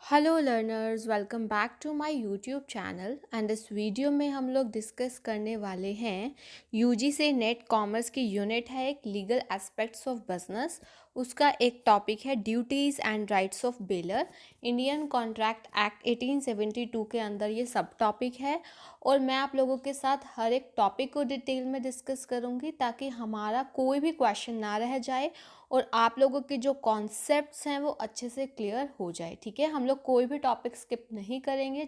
Hello learners, welcome back to my YouTube channel. And इस वीडियो में हम लोग डिस्कस करने वाले हैं यूजी से नेट कॉमर्स की यूनिट है एक लीगल एस्पेक्ट्स ऑफ बिजनेस। उसका एक टॉपिक है duties and rights of baler. Indian contract act 1872 के अंदर ये सब टॉपिक है और मैं आप लोगों के साथ हर एक टॉपिक को डिटेल में डिस्कस करूँगी ताकि हमारा कोई भी क्वेश्चन ना रह जाए और आप लोगों के जो कॉन्सेप्ट्स हैं वो अच्छे से क्लियर हो जाए। ठीक है, हम लोग कोई भी टॉपिक स्किप नहीं करेंगे,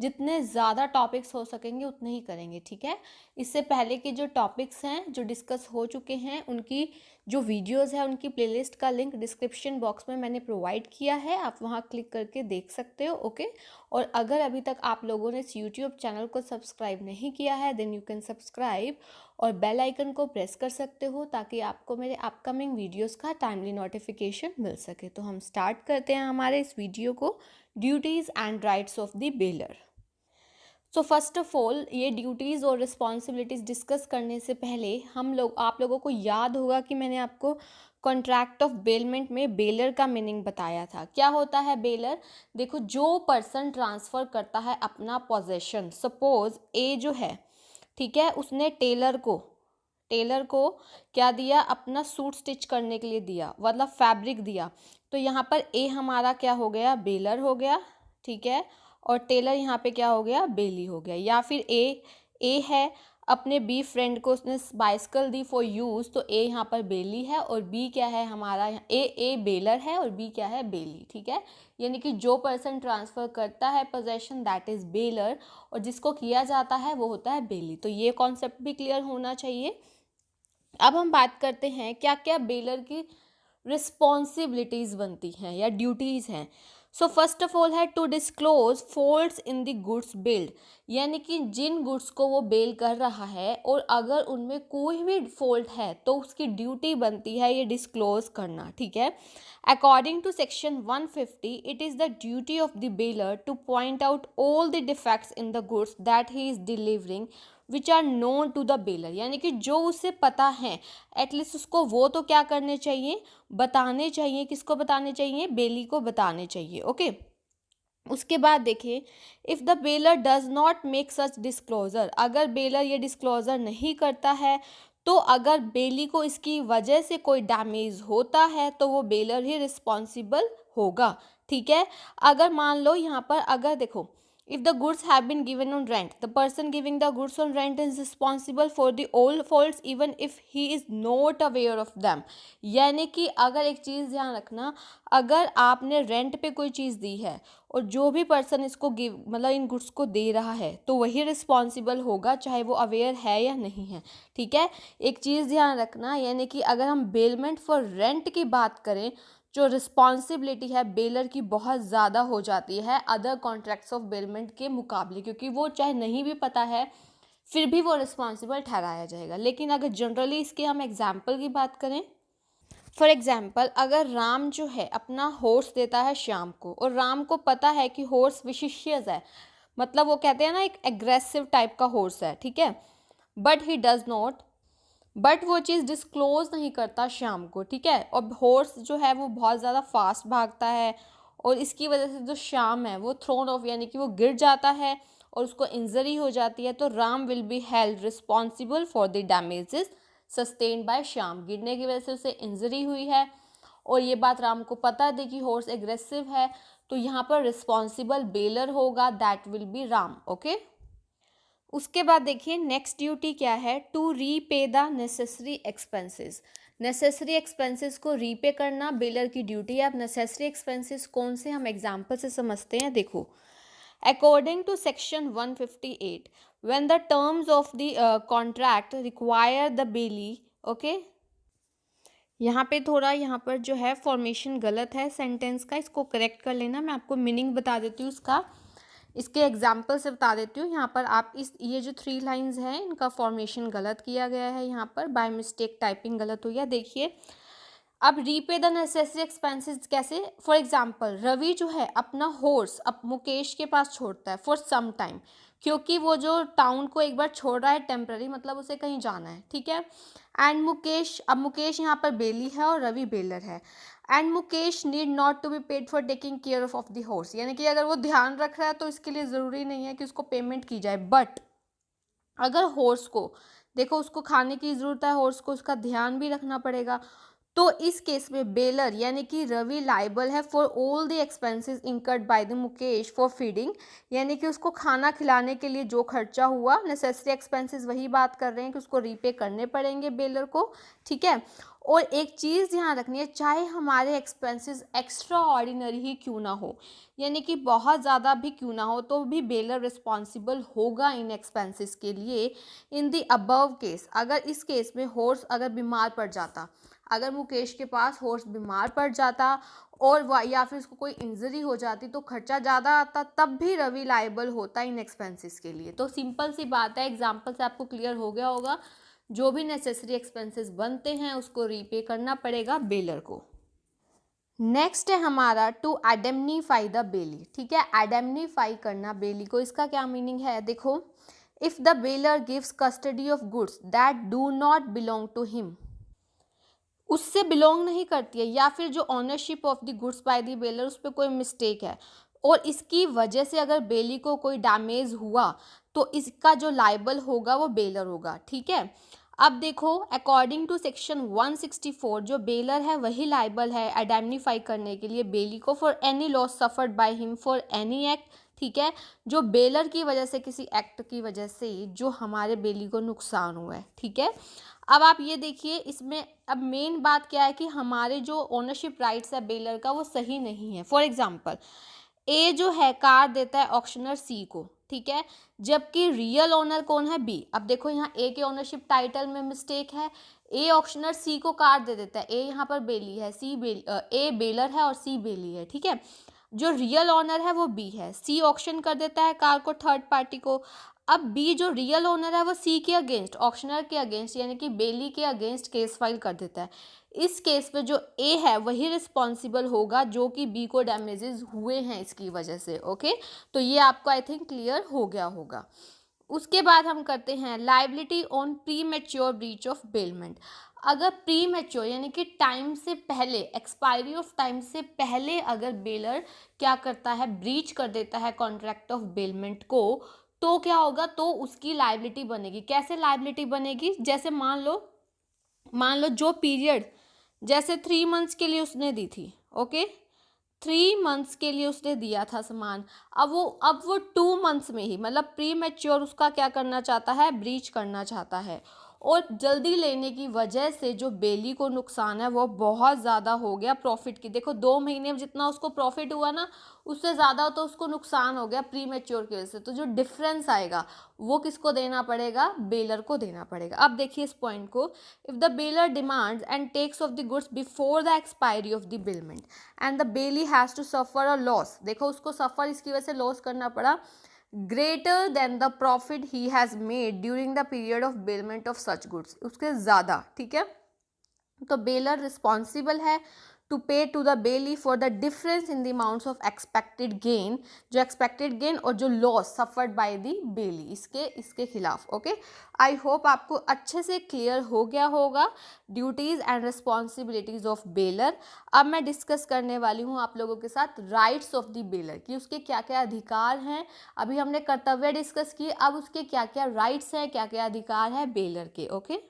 जितने ज़्यादा टॉपिक्स हो सकेंगे उतने ही करेंगे। ठीक है, इससे पहले के जो टॉपिक्स हैं जो डिस्कस हो चुके हैं उनकी जो वीडियोस है उनकी प्लेलिस्ट का लिंक डिस्क्रिप्शन बॉक्स में मैंने प्रोवाइड किया है, आप वहाँ क्लिक करके देख सकते हो। ओके, और अगर अभी तक आप लोगों ने इस यूट्यूब चैनल को सब्सक्राइब नहीं किया है देन यू कैन सब्सक्राइब और बेल आइकन को प्रेस कर सकते हो ताकि आपको मेरे अपकमिंग वीडियोस का टाइमली नोटिफिकेशन मिल सके। तो हम स्टार्ट करते हैं हमारे इस वीडियो को, duties and rights of the baler. So first of all, ये ड्यूटीज़ और रिस्पॉन्सिबिलिटीज़ डिस्कस करने से पहले आप लोगों को याद होगा कि मैंने आपको कॉन्ट्रैक्ट ऑफ बेलमेंट में बेलर का मीनिंग बताया था। क्या होता है बेलर? देखो, जो पर्सन ट्रांसफ़र करता है अपना पोजेशन, सपोज ए जो है, ठीक है, उसने टेलर को क्या दिया? अपना सूट स्टिच करने के लिए दिया, मतलब फैब्रिक दिया। तो यहाँ पर ए हमारा क्या हो गया? बेलर हो गया। ठीक है, और टेलर यहाँ पे क्या हो गया? बेली हो गया। या फिर ए है, अपने बी फ्रेंड को उसने बाइसिकल दी फॉर यूज़, तो ए यहाँ पर बेली है और बी क्या है हमारा? ए बेलर है और बी क्या है? बेली। ठीक है, यानी कि जो पर्सन ट्रांसफ़र करता है पोजेशन दैट इज़ बेलर और जिसको किया जाता है वो होता है बेली। तो ये कॉन्सेप्ट भी क्लियर होना चाहिए। अब हम बात करते हैं क्या क्या बेलर की रिस्पॉन्सिबिलिटीज़ बनती हैं या ड्यूटीज़ हैं। सो फर्स्ट ऑफ ऑल है to disclose faults in the goods bailed, यानी कि जिन गुड्स को वो बेल कर रहा है और अगर उनमें कोई भी फॉल्ट है तो उसकी ड्यूटी बनती है ये डिस्क्लोज करना। ठीक है, according to section 150 it is the duty of the bailor to point out all the defects in the goods that he is delivering which are known to the bailor, यानी कि जो उसे पता है एटलीस्ट उसको वो तो क्या करने चाहिए? बताने चाहिए। किसको बताने चाहिए? बेली को बताने चाहिए। ओके, उसके बाद देखिए, if the baler does not make such disclosure, अगर बेलर ये डिस्क्लोजर नहीं करता है तो अगर बेली को इसकी वजह से कोई डैमेज होता है तो वो बेलर ही रिस्पॉन्सिबल होगा। ठीक है, अगर मान लो यहाँ पर अगर देखो, if the goods have been given on rent, the person giving the goods on rent is responsible for the all faults even if he is not aware of them। यानी कि अगर एक चीज़ ध्यान रखना, अगर आपने रेंट पे कोई चीज़ दी है और जो भी पर्सन इसको गिव मतलब इन गुड्स को दे रहा है तो वही रिस्पॉन्सिबल होगा चाहे वो अवेयर है या नहीं है। ठीक है, एक चीज़ ध्यान रखना, यानी कि अगर हम बेलमेंट फॉर रेंट की बात करें, जो रिस्पॉन्सिबिलिटी है बेलर की बहुत ज़्यादा हो जाती है अदर कॉन्ट्रैक्ट्स ऑफ बेलमेंट के मुकाबले, क्योंकि वो चाहे नहीं भी पता है फिर भी वो रिस्पॉन्सिबल ठहराया जाएगा। लेकिन अगर जनरली इसके हम एग्जाम्पल की बात करें, फॉर एग्जाम्पल अगर राम जो है अपना हॉर्स देता है श्याम को और राम को पता है कि हॉर्स विशिशियस है, मतलब वो कहते हैं ना एक एग्रेसिव टाइप का हॉर्स है। ठीक है, but he does not, but वो चीज़ डिस्क्लोज नहीं करता शाम को। ठीक है, और हॉर्स जो है वो बहुत ज़्यादा फास्ट भागता है और इसकी वजह से जो शाम है वो थ्रोन ऑफ यानी कि वो गिर जाता है और उसको इंजरी हो जाती है, तो Ram will be held responsible for the damages sustained by Shyam. गिरने की वजह से उसे इंजरी हुई है और ये बात राम को पता थी कि हॉर्स एग्रेसिव है, तो यहाँ पर रिस्पॉन्सिबल बेलर होगा, that will be Ram. Okay, उसके बाद देखिए नेक्स्ट ड्यूटी क्या है? To repay the necessary expenses. Necessary expenses को रीपे करना बेलर की ड्यूटी है। अब नेसेसरी एक्सपेंसेस कौन से, हम एग्जांपल से समझते हैं। देखो, according to section 158 when the terms of the contract require the bailee, okay, यहाँ पे थोड़ा यहाँ पर जो है फॉर्मेशन गलत है सेंटेंस का, इसको करेक्ट कर लेना। मैं आपको मीनिंग बता देती हूँ इसका, इसके एग्जाम्पल से बता देती हूँ। यहाँ पर आप ये जो 3 लाइंस हैं इनका फॉर्मेशन गलत किया गया है, यहाँ पर बाय मिस्टेक टाइपिंग गलत हुई है। देखिए, अब रीपे द नेसेसरी एक्सपेंसेस कैसे? फॉर एग्जाम्पल रवि जो है अपना हॉर्स अब मुकेश के पास छोड़ता है फॉर सम टाइम, क्योंकि वो जो टाउन को एक बार छोड़ रहा है टेम्पररी, मतलब उसे कहीं जाना है। ठीक है, एंड मुकेश, अब मुकेश यहाँ पर बेली है और रवि बेलर है। And Mukesh need not to be paid for taking care of the horse, यानी कि अगर वो ध्यान रख रहा है तो इसके लिए ज़रूरी नहीं है कि उसको पेमेंट की जाए। बट अगर हॉर्स को, देखो उसको खाने की ज़रूरत है, हॉर्स को उसका ध्यान भी रखना पड़ेगा, तो इस केस में बेलर यानी कि रवि लाइबल है for all the expenses incurred by the Mukesh for feeding, यानी कि उसको खाना खिलाने के लिए जो खर्चा हुआ, नेसेसरी एक्सपेंसेस वही बात कर रहे हैं कि उसको रीपे करने पड़ेंगे बेलर को, ठीक है। और एक चीज़ ध्यान रखनी है, चाहे हमारे एक्सपेंसेस एक्स्ट्रा ऑर्डिनरी ही क्यों ना हो, यानी कि बहुत ज़्यादा भी क्यों ना हो, तो भी बेलर रिस्पॉन्सिबल होगा इन एक्सपेंसेस के लिए। इन द अबव केस, अगर इस केस में हॉर्स अगर बीमार पड़ जाता, अगर मुकेश के पास हॉर्स बीमार पड़ जाता और या फिर उसको कोई इंजरी हो जाती तो खर्चा ज़्यादा आता, तब भी रवि लायबल होता इन एक्सपेंसेस के लिए। तो सिंपल सी बात है, एग्जाम्पल से आपको क्लियर हो गया होगा, जो भी नेसेसरी एक्सपेंसेस बनते हैं उसको रीपे करना पड़ेगा बेलर को। नेक्स्ट है हमारा टू एडेमनीफाई द बेली, ठीक है, एडेमनीफाई करना बेली को, इसका क्या मीनिंग है, देखो, if the bailor gives custody of goods that do not belong to him, उससे बिलोंग नहीं करती है, या फिर जो ownership of the goods by the bailor उस पर कोई मिस्टेक है और इसकी वजह से अगर बेली को कोई डैमेज हुआ, तो इसका जो लाइबल होगा वो बेलर होगा, ठीक है। अब देखो, अकॉर्डिंग टू सेक्शन 164 जो बेलर है वही लाइबल है एडेमनीफाई करने के लिए बेली को for any loss suffered by him for any act, ठीक है, जो बेलर की वजह से, किसी एक्ट की वजह से जो हमारे बेली को नुकसान हुआ है, ठीक है। अब आप ये देखिए, इसमें अब मेन बात क्या है कि हमारे जो ओनरशिप राइट्स है बेलर का वो सही नहीं है। फॉर एग्जांपल, ए जो है कार देता है ऑक्शनर सी को, ठीक है, जबकि रियल ओनर कौन है, बी। अब देखो यहाँ ए के ओनरशिप टाइटल में मिस्टेक है, ए ऑक्शनर सी को कार दे देता है, ए यहाँ पर बेली है, ए बेलर है और सी बेली है, ठीक है। जो रियल ओनर है वो बी है, सी ऑक्शन कर देता है कार को थर्ड पार्टी को। अब बी जो रियल ओनर है वो सी के अगेंस्ट, ऑक्शनर के अगेंस्ट यानी कि बेली के अगेंस्ट केस फाइल कर देता है। इस केस में जो ए है वही रिस्पॉन्सिबल होगा जो कि बी को डैमेजेस हुए हैं इसकी वजह से, ओके। तो ये आपको आई थिंक क्लियर हो गया होगा। उसके बाद हम करते हैं liability on pre mature breach of bailment. अगर प्री मैच्योर यानी कि टाइम से पहले, एक्सपायरी ऑफ टाइम से पहले अगर बेलर क्या करता है, ब्रीच कर देता है कॉन्ट्रैक्ट ऑफ बेलमेंट को, तो क्या होगा, तो उसकी लाइबिलिटी बनेगी। कैसे लाइबिलिटी बनेगी, जैसे मान लो जो पीरियड, जैसे 3 मंथ्स के लिए उसने दी थी, ओके, 3 मंथ्स के लिए उसने दिया था सामान, अब वो 2 मंथ्स में ही, मतलब प्री मैच्योर उसका क्या करना चाहता है, ब्रीच करना चाहता है, और जल्दी लेने की वजह से जो बेली को नुकसान है वो बहुत ज़्यादा हो गया प्रॉफिट की। देखो 2 महीने में जितना उसको प्रॉफिट हुआ ना, उससे ज़्यादा तो उसको नुकसान हो गया प्री मैच्योर की वजह से। तो जो डिफरेंस आएगा वो किसको देना पड़ेगा, बेलर को देना पड़ेगा। अब देखिए इस पॉइंट को, if the bailor demands and takes off the goods before the expiry of the bailment and the bailee has to suffer a loss, देखो उसको सफ़र इसकी वजह से लॉस करना पड़ा, greater than the profit he has made during the period of bailment of such goods, उसके ज़्यादा, ठीक है, तो बेलर रिस्पॉन्सिबल है to pay to the bailee for the difference in the amounts of expected gain, जो expected gain और जो loss suffered bye the बेली, इसके खिलाफ, ओके। आई होप आपको अच्छे से क्लियर हो गया होगा duties and responsibilities of baler. अब मैं डिस्कस करने वाली हूँ आप लोगों के साथ राइट्स ऑफ द बेलर कि उसके क्या क्या अधिकार हैं। अभी हमने कर्तव्य डिस्कस किए, अब उसके क्या क्या राइट्स हैं, क्या क्या अधिकार है बेलर के, ओके।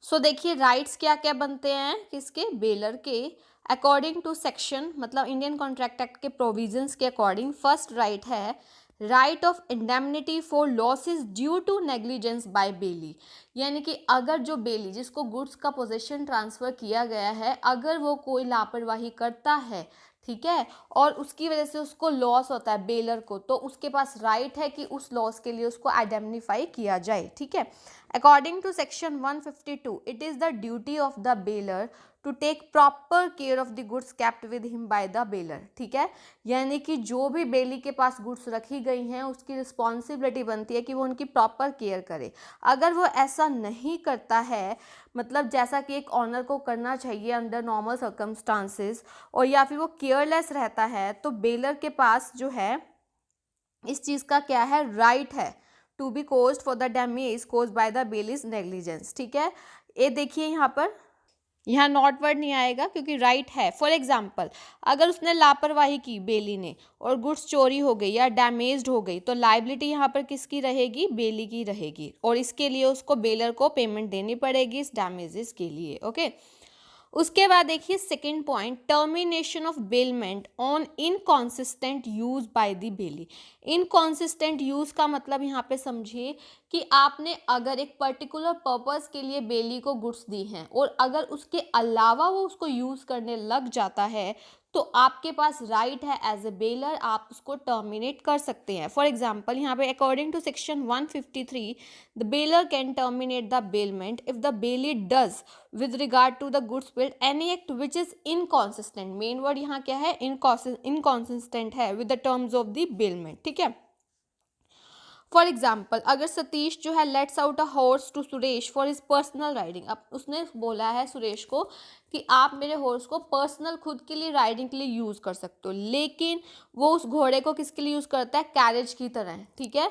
सो देखिए राइट्स क्या क्या बनते हैं किसके, बेलर के, अकॉर्डिंग टू सेक्शन, मतलब इंडियन कॉन्ट्रैक्ट एक्ट के प्रोविजंस के अकॉर्डिंग। फर्स्ट राइट है right of indemnity for losses due to negligence by bailee, यानी कि अगर जो बेली जिसको गुड्स का पोजेशन ट्रांसफ़र किया गया है, अगर वो कोई लापरवाही करता है, ठीक है, और उसकी वजह से उसको लॉस होता है बेलर को, तो उसके पास राइट है कि उस लॉस के लिए उसको आइडेंटिफाई किया जाए, ठीक है। According to section 152 it is the duty of the bailor to take proper care of the goods kept with him by the bailor, ठीक है, यानी कि जो भी बेली के पास गुड्स रखी गई हैं उसकी रिस्पॉन्सिबिलिटी बनती है कि वो उनकी प्रॉपर केयर करे। अगर वो ऐसा नहीं करता है, मतलब जैसा कि एक ऑनर को करना चाहिए अंडर नॉर्मल सर्कमस्टांसेस, और या फिर वो केयरलेस रहता है, तो बेलर के पास जो है इस चीज़ का क्या है, राइट है to be caused for the damage caused by the bailee's negligence, ठीक है। ये देखिए यहाँ पर यहाँ नॉट वर्ड नहीं आएगा क्योंकि राइट है। फॉर एग्जाम्पल, अगर उसने लापरवाही की बेली ने और गुड्स चोरी हो गई या डैमेज्ड हो गई तो लाइबिलिटी यहाँ पर किसकी रहेगी? बेली की रहेगी, और इसके लिए उसको बेलर को पेमेंट देनी पड़ेगी इस डैमेजेस के लिए। ओके, उसके बाद देखिए second point, termination of bailment on inconsistent use by the Bailey. Inconsistent use का मतलब यहाँ पे समझिए कि आपने अगर एक पर्टिकुलर पर्पस के लिए बेली को गुड्स दी हैं और अगर उसके अलावा वो उसको यूज करने लग जाता है तो आपके पास राइट है एज ए बेलर, आप उसको टर्मिनेट कर सकते हैं। फॉर एग्जाम्पल यहाँ पे according to section 153 the bailor can terminate the bailment if the bailee does with regard to the goods billed any act which is inconsistent। Main word यहाँ क्या है? inconsistent है with the terms of the bailment। ठीक है, for example अगर सतीश जो है lets out a horse to Suresh for his personal riding, अब उसने बोला है सुरेश को कि आप मेरे हॉर्स को पर्सनल खुद के लिए राइडिंग के लिए यूज़ कर सकते हो, लेकिन वो उस घोड़े को किसके लिए यूज़ करता है? कैरेज की तरह। ठीक है,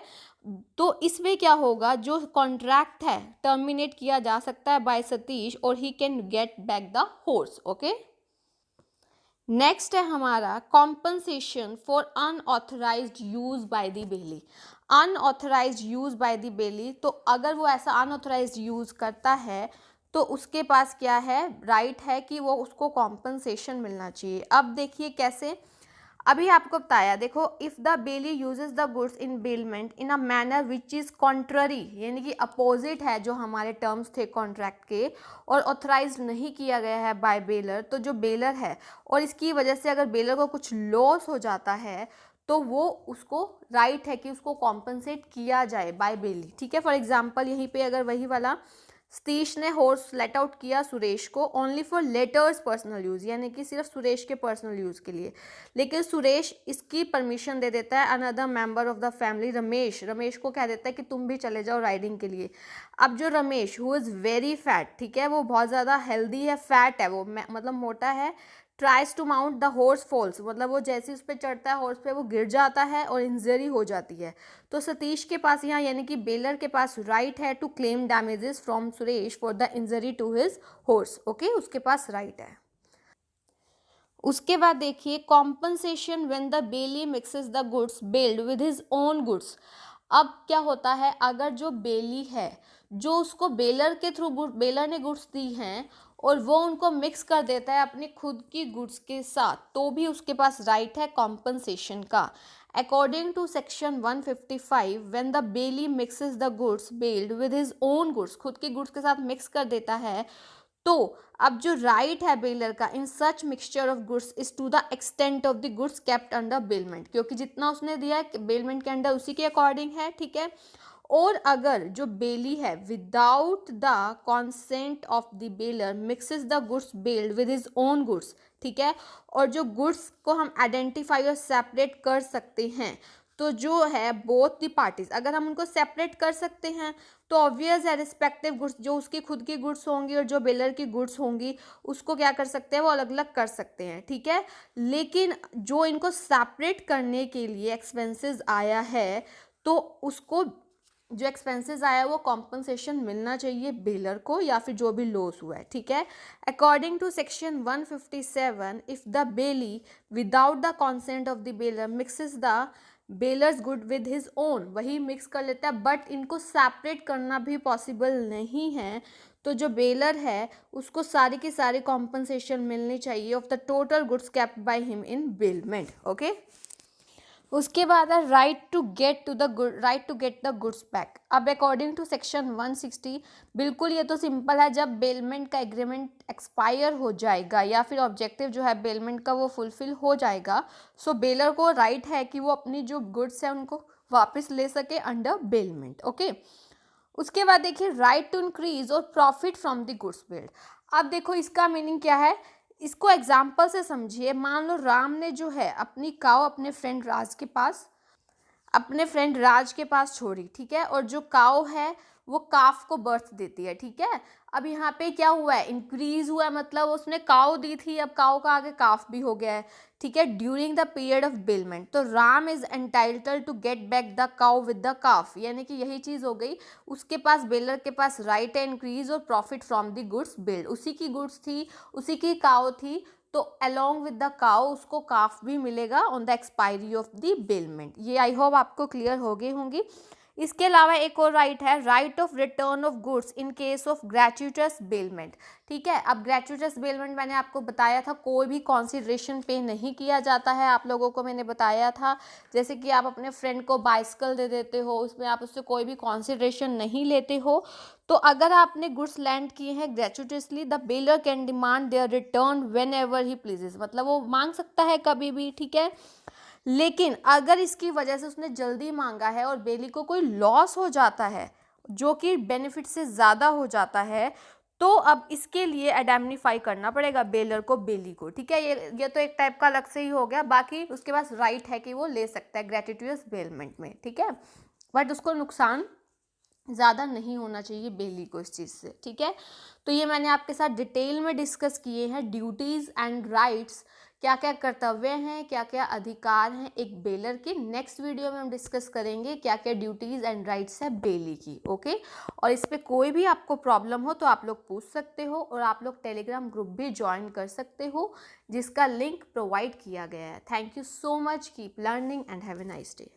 तो इसमें क्या होगा? जो कॉन्ट्रैक्ट है टर्मिनेट किया जा सकता है बाय सतीश और he can get back the horse. Okay, next है हमारा compensation for unauthorised use by the bailee. Unauthorised use by the bailee, तो अगर वो ऐसा अनऑथराइज्ड यूज करता है तो उसके पास क्या है? राइट है कि वो उसको कॉम्पनसेशन मिलना चाहिए। अब देखिए कैसे, अभी आपको बताया, देखो if the Bailey uses the goods in bailment in a manner which is contrary, यानी कि अपोजिट है जो हमारे टर्म्स थे कॉन्ट्रैक्ट के, और ऑथराइज नहीं किया गया है बाय बेलर, तो जो बेलर है और इसकी वजह से अगर बेलर को कुछ लॉस हो जाता है तो वो उसको राइट है कि उसको कॉम्पनसेट किया जाए बाय बेली। ठीक है, फॉर एग्जाम्पल यहीं पे अगर वही वाला सतीश ने हॉर्स लेट आउट किया सुरेश को only for letters personal use, यानी कि सिर्फ सुरेश के पर्सनल यूज़ के लिए, लेकिन सुरेश इसकी परमिशन दे देता है another member of the family Ramesh, Ramesh को कह देता है कि तुम भी चले जाओ राइडिंग के लिए। अब जो Ramesh who is very fat, ठीक है, वो बहुत ज़्यादा हेल्दी है, फैट है वो, मतलब मोटा है, tries to mount the horse falls, मतलब वो जैसे उस पर चढ़ता है हॉर्स पे वो गिर जाता है और इंजरी हो जाती है। तो सतीश के पास यहाँ यानी कि बेलर के पास राइट है to claim damages from Suresh for the injury to his horse. Okay, उसके पास राइट है। उसके बाद देखिए compensation when the bailee mixes the goods bailed with his own goods. अब क्या होता है, अगर जो बेली है जो उसको बेलर के थ्रू बेलर ने गुड्स दी हैं और वो उनको मिक्स कर देता है अपनी खुद की गुड्स के साथ, तो भी उसके पास राइट है कॉम्पनसेशन का। According to section 155 when the bailee mixes the goods bailed with his own goods, खुद के गुड्स के साथ मिक्स कर देता है, तो अब जो राइट है बेलर का in such mixture of goods is to the extent of the goods kept under bailment, क्योंकि जितना उसने दिया है बेलमेंट के अंडर उसी के अकॉर्डिंग है। ठीक है, और अगर जो बेली है without the consent of the bailor mixes the goods bailed with his own goods, ठीक है, और जो गुड्स को हम आइडेंटिफाई और सेपरेट कर सकते हैं, तो जो है बोथ द पार्टीज, अगर हम उनको सेपरेट कर सकते हैं तो ऑब्वियस है रिस्पेक्टिव गुड्स जो उसकी खुद की गुड्स होंगी और जो बेलर की गुड्स होंगी उसको क्या कर सकते हैं? वो अलग अलग कर सकते हैं। ठीक है, लेकिन जो इनको सेपरेट करने के लिए एक्सपेंसेस आया है तो उसको जो एक्सपेंसेस आया है वो कॉम्पनसेशन मिलना चाहिए बेलर को या फिर जो भी लॉस हुआ है। ठीक है, according to section 157 if the bailee without the consent of the bailor mixes the bailor's good with his own, वही मिक्स कर लेता है, बट इनको सेपरेट करना भी पॉसिबल नहीं है, तो जो बेलर है उसको सारी की सारी कॉम्पनसेशन मिलनी चाहिए of the total goods kept by him in bailment. Okay, उसके बाद है right to get the goods back. अब अकॉर्डिंग टू सेक्शन 160 बिल्कुल ये तो सिंपल है, जब बेलमेंट का एग्रीमेंट एक्सपायर हो जाएगा या फिर ऑब्जेक्टिव जो है बेलमेंट का वो फुलफिल हो जाएगा, सो बेलर को राइट है कि वो अपनी जो गुड्स है उनको वापस ले सके अंडर बेलमेंट। ओके, उसके बाद देखिए राइट टू इंक्रीज और profit from the goods build. अब देखो इसका मीनिंग क्या है, इसको एग्जाम्पल से समझिए। मान लो राम ने जो है अपनी काव अपने फ्रेंड राज के पास छोड़ी, ठीक है, और जो काव है वो काफ को बर्थ देती है, ठीक है। अब यहाँ पे क्या हुआ है, इंक्रीज हुआ है, मतलब उसने काउ दी थी, अब काउ का आगे काफ भी हो गया है, ठीक है, during the period of bailment. तो Ram is entitled to get back the cow with the calf, यानी कि यही चीज हो गई, उसके पास, बेलर के पास राइट है इंक्रीज और profit from the goods build, उसी की गुड्स थी, उसी की काउ थी, तो अलोंग विद द काउ उसको काफ भी मिलेगा on the expiry of the bailment. ये आई होप आपको क्लियर हो गई होंगी। इसके अलावा एक और राइट है, right of return of goods in case of gratuitous bailment, ठीक है। अब ग्रेचुइटस बेलमेंट मैंने आपको बताया था, कोई भी कॉन्सिडरेशन पे नहीं किया जाता है, आप लोगों को मैंने बताया था, जैसे कि आप अपने फ्रेंड को बाइसिकल दे देते हो, उसमें आप उससे कोई भी कॉन्सिडरेशन नहीं लेते हो। तो अगर आपने गुड्स लैंड किए हैं gratuitously, the bailor can demand their return whenever he pleases, मतलब वो मांग सकता है कभी भी, ठीक है। लेकिन अगर इसकी वजह से उसने जल्दी मांगा है और बेली को कोई लॉस हो जाता है जो कि बेनिफिट से ज़्यादा हो जाता है, तो अब इसके लिए एडैम्निफाई करना पड़ेगा बेलर को बेली को, ठीक है। ये तो एक टाइप का अलग से ही हो गया, बाकी उसके पास राइट है कि वो ले सकता है ग्रेटिट्यूस बेलमेंट में, ठीक है, बट उसको नुकसान ज़्यादा नहीं होना चाहिए बेली को इस चीज़ से, ठीक है। तो ये मैंने आपके साथ डिटेल में डिस्कस किए हैं ड्यूटीज़ एंड राइट्स, क्या क्या कर्तव्य हैं, क्या क्या अधिकार हैं एक बेलर के। नेक्स्ट वीडियो में हम डिस्कस करेंगे क्या क्या ड्यूटीज़ एंड राइट्स है बेली की, ओके। और इस पर कोई भी आपको प्रॉब्लम हो तो आप लोग पूछ सकते हो, और आप लोग टेलीग्राम ग्रुप भी ज्वाइन कर सकते हो जिसका लिंक प्रोवाइड किया गया है। Thank you so much, keep learning and have a nice day.